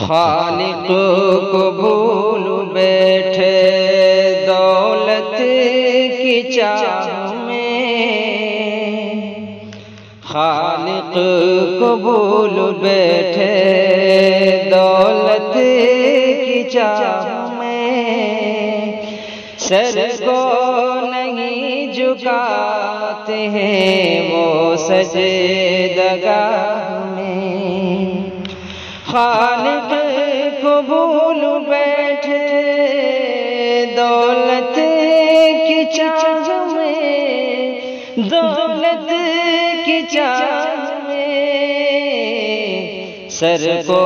خالق کو بھول بیٹھے دولت کی چاہ میں، خالق کو بھول بیٹھے دولت کی چاہ میں، سر کو نہیں جھکاتے ہیں وہ سجدگاہ میں، خالق کو بھول بیٹھے دولت کی چاہ میں، دولت کی چاہ میں، سر کو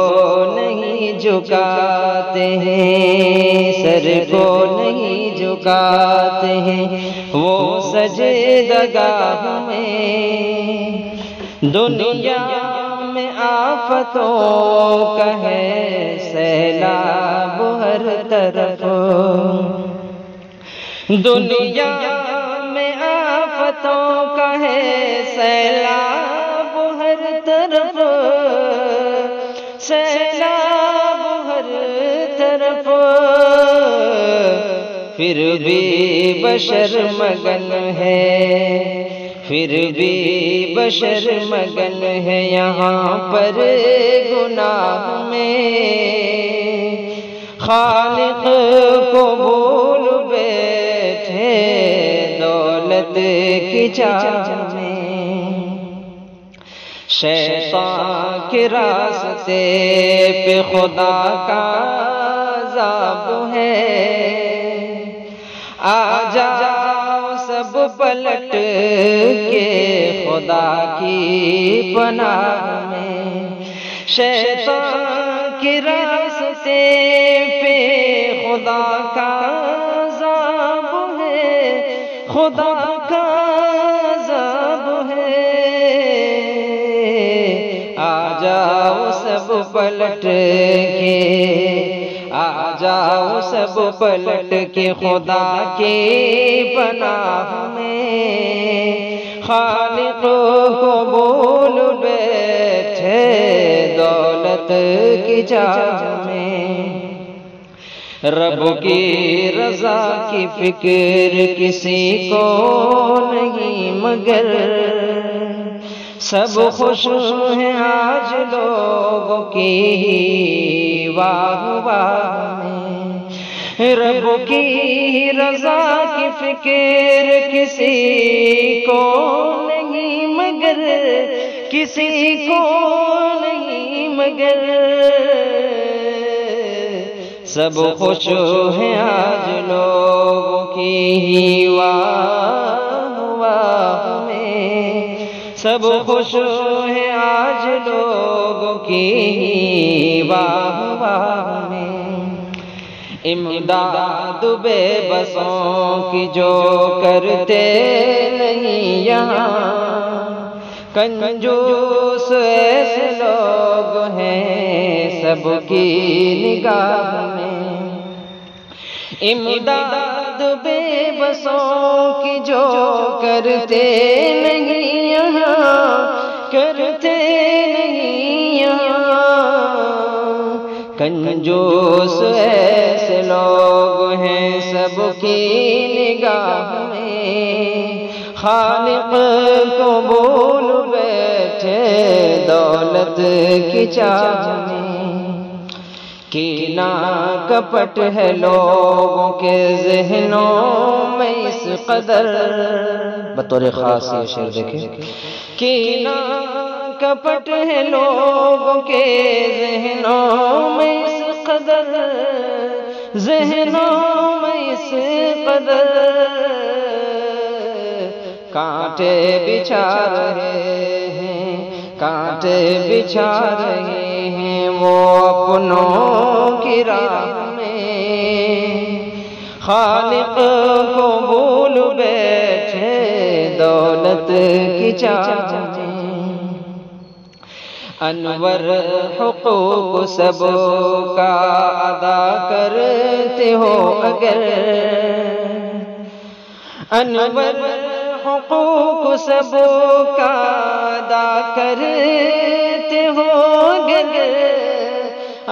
نہیں جھکاتے ہیں، سر کو نہیں جھکاتے ہیں وہ سجدگاہ میں، دنیا میں آفتوں کا ہے سیلاب ہر طرف، دنیا میں آفتوں کا ہے سیلاب ہر طرف، سیلاب ہر طرف، پھر بھی بشر مگن ہے، پھر بھی بشر مگن ہے یہاں پر گناہ میں، خالق کو بھول بیٹھے دولت کی چاہ میں، شیطان کے راستے پہ خدا کا عذاب ہے، آ جاؤ سب پلٹ کے خدا کی پناہ میں، شیطان کے راستے پہ خدا کا عذاب ہے، خدا کا عذاب ہے، آ جاؤ سب پلٹ کے، آ جاؤ سب پلٹ کے خدا کی پناہ میں، خالق کو بھول بیٹھے دولت کی چاہ میں، رب کی رضا کی فکر کسی کو نہیں مگر سب خوش ہیں آج لوگوں کی واہ واہ میں، رب کی رضا کی فکر کسی کو نہیں مگر، کسی کو نہیں مگر سب خوش ہیں آج لوگوں کی واہ واہ میں، سب خوش ہیں آج لوگوں کی واہ واہ میں، امداد بے بسوں کی جو کرتے نہیں یہاں، کنجوس ایسے لوگ ہیں سب کی نگاہ میں، امداد بے بسوں کی جو کرتے نہیں یہاں، کرتے نہیں یہاں، کنجوس ایسے لوگ ہیں سب کی نگاہ میں، خالق کو بھول بیٹھے دولت کی چاہ میں، کینہ کپٹ ہے لوگوں کے ذہنوں میں اس قدر، بطور خاص یہ شعر دیکھیں، کینہ کپٹ ہے لوگوں کے ذہنوں میں اس قدر، ذہنوں میں اس قدر، کانٹے بچھا رہے ہیں، کانٹے بچھا رہے ہیں وہ اپنوں کی راہ میں، خالق کو بھول بیٹھے دولت کی چاہ میں، انور حقوق سب کا ادا کرتے ہو اگر، انور حقوق سب کا ادا کرتے ہو اگر،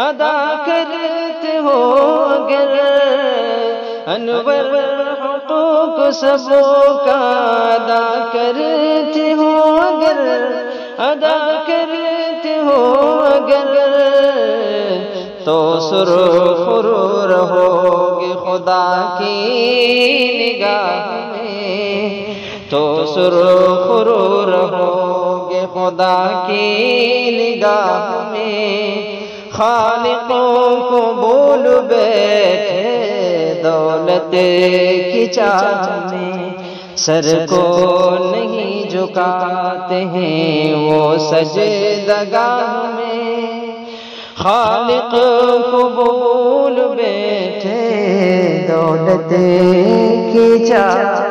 ادا کرتے ہو اگر انور حقوق سبوں کا ادا کرتے ہو اگر ادا کرتے ہو اگر تو سرخرو رہو گے خدا کی نگاہ میں تو سرخرو رہو گے خدا کی نگاہ میں خالقوں کو بھول بیٹھے دولت کی چاہ میں سر کو نہیں جھکاتے ہیں وہ سجدگاہ میں خالق کو بھول بیٹھے دولت کی چاہ